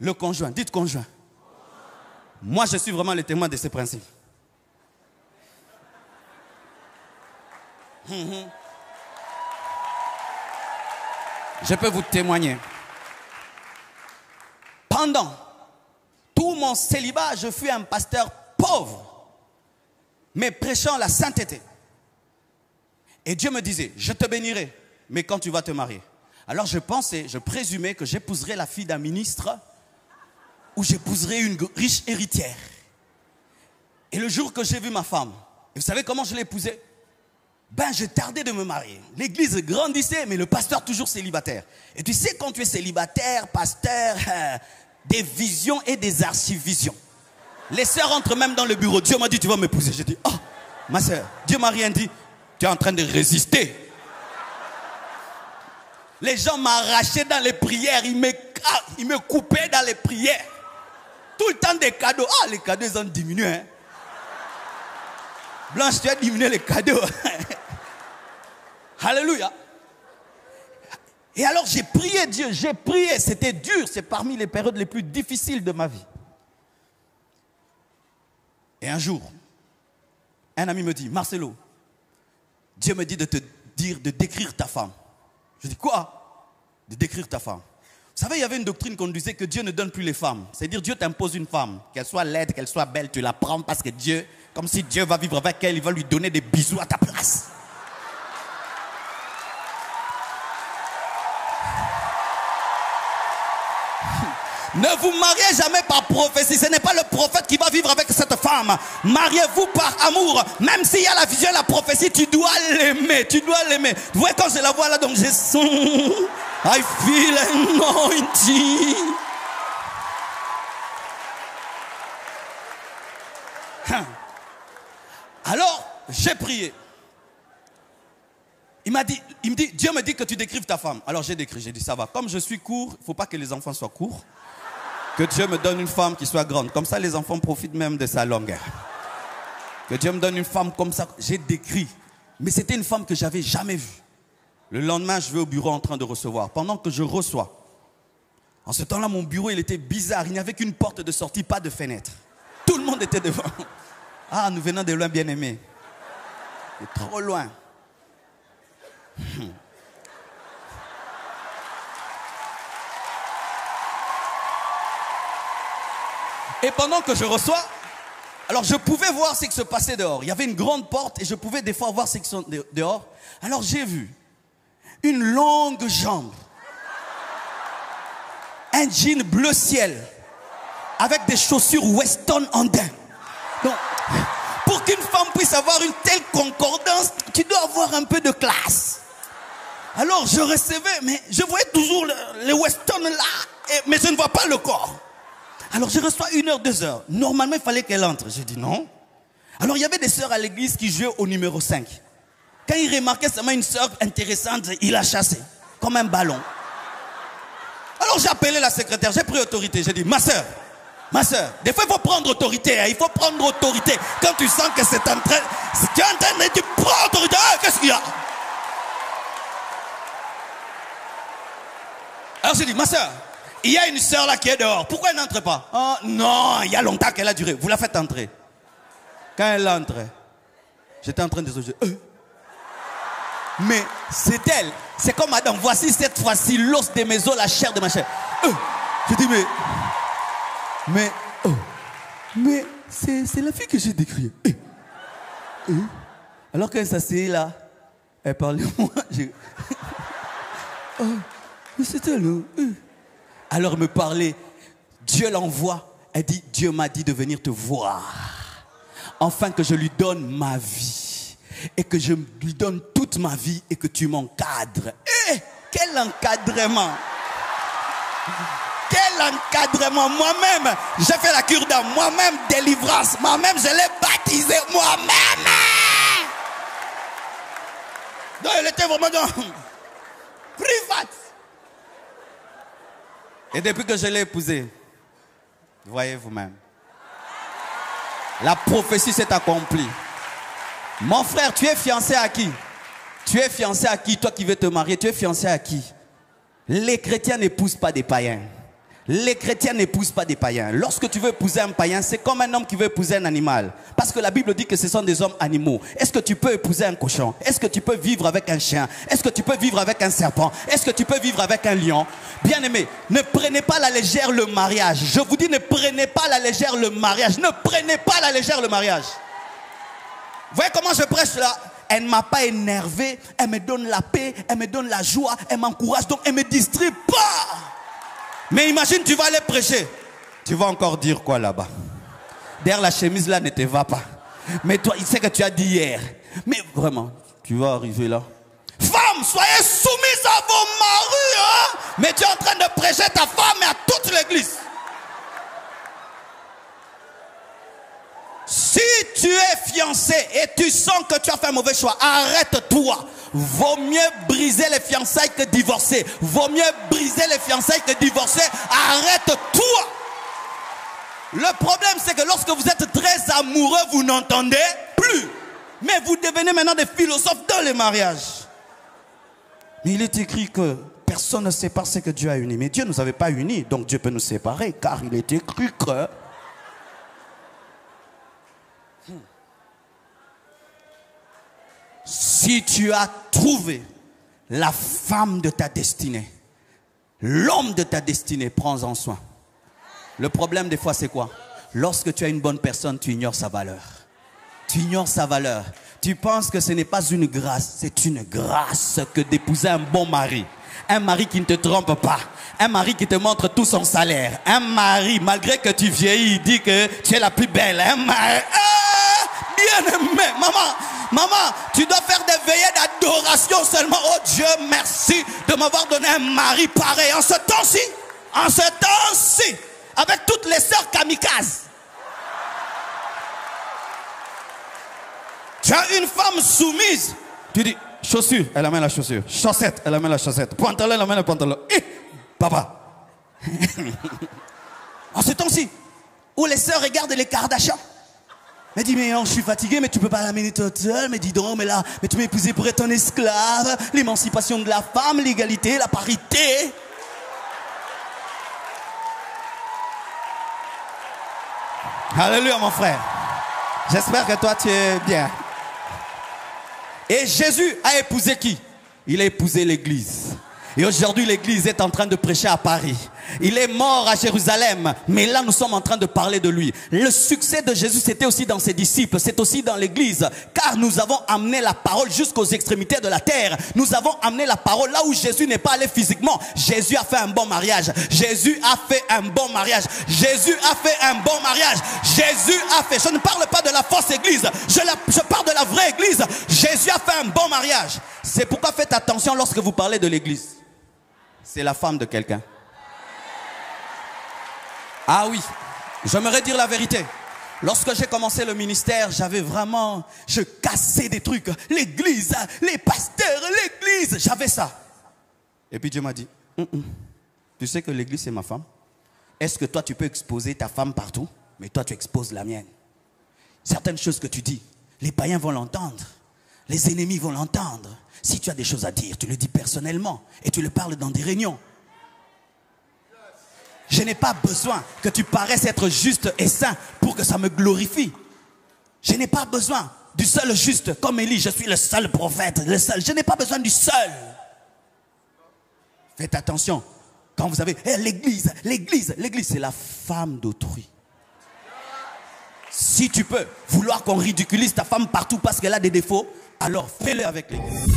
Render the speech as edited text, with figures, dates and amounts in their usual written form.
Le conjoint, dites conjoint. Moi, je suis vraiment le témoin de ces principes. Je peux vous témoigner. Pendant tout mon célibat, je fus un pasteur pauvre, mais prêchant la sainteté. Et Dieu me disait, je te bénirai, mais quand tu vas te marier. Alors je pensais, je présumais que j'épouserais la fille d'un ministre ou j'épouserais une riche héritière. Et le jour que j'ai vu ma femme, et vous savez comment je l'ai épousée? Ben, je tardais de me marier. L'église grandissait, mais le pasteur toujours célibataire. Et tu sais, quand tu es célibataire, pasteur, des visions et des archivisions. Les sœurs entrent même dans le bureau. Dieu m'a dit, tu vas m'épouser. J'ai dit, oh, ma sœur, Dieu m'a rien dit. Tu es en train de résister. Les gens m'arrachaient dans les prières. Ils me coupaient dans les prières. Tout le temps des cadeaux. Ah, les cadeaux, ils ont diminué. Hein. Blanche, tu as diminué les cadeaux. Alléluia. Et alors j'ai prié Dieu, j'ai prié. C'était dur, c'est parmi les périodes les plus difficiles de ma vie. Et un jour, un ami me dit, Marcelo, Dieu me dit de te dire de décrire ta femme. Je dis, quoi? De décrire ta femme. Vous savez, il y avait une doctrine qu'on disait que Dieu ne donne plus les femmes. C'est-à-dire, Dieu t'impose une femme, qu'elle soit laide, qu'elle soit belle, tu la prends parce que Dieu, comme si Dieu va vivre avec elle, il va lui donner des bisous à ta place. Ne vous mariez jamais par prophétie. Ce n'est pas le prophète qui va vivre avec cette femme. Mariez-vous par amour. Même s'il y a la vision et la prophétie, tu dois l'aimer. Tu dois l'aimer. Vous voyez quand je la vois là, donc je sens. I feel anointing. Alors, j'ai prié. Il me dit, Dieu me dit que tu décrives ta femme. Alors j'ai décrit, j'ai dit ça va. Comme je suis court, il ne faut pas que les enfants soient courts. Que Dieu me donne une femme qui soit grande. Comme ça, les enfants profitent même de sa longueur. Que Dieu me donne une femme comme ça. J'ai décrit. Mais c'était une femme que je n'avais jamais vue. Le lendemain, je vais au bureau en train de recevoir. Pendant que je reçois, en ce temps-là, mon bureau, il était bizarre. Il n'y avait qu'une porte de sortie, pas de fenêtre. Tout le monde était devant. Ah, nous venons de loin, bien-aimés. De trop loin. Et pendant que je reçois, alors je pouvais voir ce qui se passait dehors. Il y avait une grande porte et je pouvais des fois voir ce qui se passait dehors. Alors j'ai vu une longue jambe, un jean bleu ciel, avec des chaussures Weston andin. Donc, pour qu'une femme puisse avoir une telle concordance, tu dois avoir un peu de classe. Alors je recevais, mais je voyais toujours les Weston là, mais je ne vois pas le corps. Alors je reçois 1 heure, 2 heures. Normalement, il fallait qu'elle entre. J'ai dit non. Alors il y avait des sœurs à l'église qui jouaient au numéro 5. Quand il remarquait seulement une sœur intéressante, il la chassait, comme un ballon. Alors j'ai appelé la secrétaire, j'ai pris autorité. J'ai dit, ma sœur, des fois il faut prendre autorité. Hein, il faut prendre autorité. Quand tu sens que c'est en train, si tu es en train de tu prends autorité, qu'est-ce qu'il y a? Alors j'ai dit, ma sœur, il y a une sœur là qui est dehors. Pourquoi elle n'entre pas? Oh, non, il y a longtemps qu'elle a duré. Vous la faites entrer. Quand elle entre, j'étais en train de dire, mais c'est elle. C'est comme madame, voici cette fois-ci l'os de mes os, la chair de ma chair. Je dis, mais c'est la fille que j'ai décriée. Alors qu'elle s'assied là, elle parlait moi. Mais c'est elle. Alors elle me parlait, Dieu l'envoie. Elle dit, Dieu m'a dit de venir te voir, afin que je lui donne ma vie, et que je lui donne toute ma vie, et que tu m'encadres. Quel encadrement! Quel encadrement! Moi-même, j'ai fait la cure d'âme, moi-même délivrance, moi-même je l'ai baptisé, moi-même! Donc elle était vraiment dans privat. Et depuis que je l'ai épousée, voyez vous-même, la prophétie s'est accomplie. Mon frère, tu es fiancé à qui? Tu es fiancé à qui? Toi qui veux te marier, tu es fiancé à qui? Les chrétiens n'épousent pas des païens. Les chrétiens n'épousent pas des païens. Lorsque tu veux épouser un païen, c'est comme un homme qui veut épouser un animal. Parce que la Bible dit que ce sont des hommes animaux. Est-ce que tu peux épouser un cochon? Est-ce que tu peux vivre avec un chien? Est-ce que tu peux vivre avec un serpent? Est-ce que tu peux vivre avec un lion? Bien aimé, ne prenez pas à la légère le mariage. Je vous dis, ne prenez pas à la légère le mariage. Ne prenez pas à la légère le mariage. Vous voyez comment je prêche là? Elle ne m'a pas énervé, elle me donne la paix, elle me donne la joie, elle m'encourage, donc elle ne me distrait pas. Mais imagine, tu vas aller prêcher. Tu vas encore dire quoi là-bas? Derrière la chemise là ne te va pas. Mais toi, il sait que tu as dit hier. Mais vraiment, tu vas arriver là. Femmes, soyez soumises à vos maris. Hein? Mais tu es en train de prêcher ta femme et à toute l'église. Si tu es fiancé et tu sens que tu as fait un mauvais choix, arrête-toi. Vaut mieux briser les fiançailles que divorcer. Vaut mieux briser les fiançailles que divorcer. Arrête-toi. Le problème, c'est que lorsque vous êtes très amoureux, vous n'entendez plus. Mais vous devenez maintenant des philosophes dans les mariages. Mais il est écrit que personne ne sépare ce que Dieu a uni. Mais Dieu ne nous avait pas unis, donc Dieu peut nous séparer, car il est écrit que... Si tu as trouvé la femme de ta destinée, l'homme de ta destinée, prends-en soin. Le problème des fois c'est quoi? Lorsque tu as une bonne personne, tu ignores sa valeur. Tu ignores sa valeur. Tu penses que ce n'est pas une grâce, c'est une grâce que d'épouser un bon mari. Un mari qui ne te trompe pas. Un mari qui te montre tout son salaire. Un mari, malgré que tu vieillis, il dit que tu es la plus belle. Un mari, bien aimé, maman, tu dois faire des veillées d'adoration seulement. Oh Dieu, merci de m'avoir donné un mari pareil. En ce temps-ci, avec toutes les sœurs kamikazes. Tu as une femme soumise. Tu dis, chaussure, elle amène la chaussure. Chaussette, elle amène la chaussette. Pantalon, elle amène le pantalon. Papa. En ce temps-ci, où les sœurs regardent les Kardashians. Mais dis, mais non, je suis fatigué, mais tu peux pas l'amener toute seule. Mais dis donc, mais tu m'as épousé pour être un esclave. L'émancipation de la femme, l'égalité, la parité. Alléluia, mon frère. J'espère que toi, tu es bien. Et Jésus a épousé qui? Il a épousé l'église. Et aujourd'hui, l'église est en train de prêcher à Paris. Il est mort à Jérusalem, mais là, nous sommes en train de parler de lui. Le succès de Jésus, c'était aussi dans ses disciples, c'est aussi dans l'église, car nous avons amené la parole jusqu'aux extrémités de la terre. Nous avons amené la parole là où Jésus n'est pas allé physiquement. Jésus a fait un bon mariage. Jésus a fait un bon mariage. Jésus a fait un bon mariage. Jésus a fait. Je ne parle pas de la fausse église. Je parle de la vraie église. Jésus a fait un bon mariage. C'est pourquoi faites attention lorsque vous parlez de l'église. C'est la femme de quelqu'un. Ah oui, j'aimerais dire la vérité. Lorsque j'ai commencé le ministère, je cassais des trucs. L'église, les pasteurs, l'église, j'avais ça. Et puis Dieu m'a dit, tu sais que l'église c'est ma femme. Est-ce que toi tu peux exposer ta femme partout? Mais toi tu exposes la mienne. Certaines choses que tu dis, les païens vont l'entendre. Les ennemis vont l'entendre. Si tu as des choses à dire, tu le dis personnellement et tu le parles dans des réunions. Je n'ai pas besoin que tu paraisses être juste et saint pour que ça me glorifie. Je n'ai pas besoin du seul juste. Comme Élie, je suis le seul prophète, le seul. Je n'ai pas besoin du seul. Faites attention. Quand vous avez l'église, c'est la femme d'autrui. Si tu peux vouloir qu'on ridiculise ta femme partout parce qu'elle a des défauts, alors fais-le avec l'église.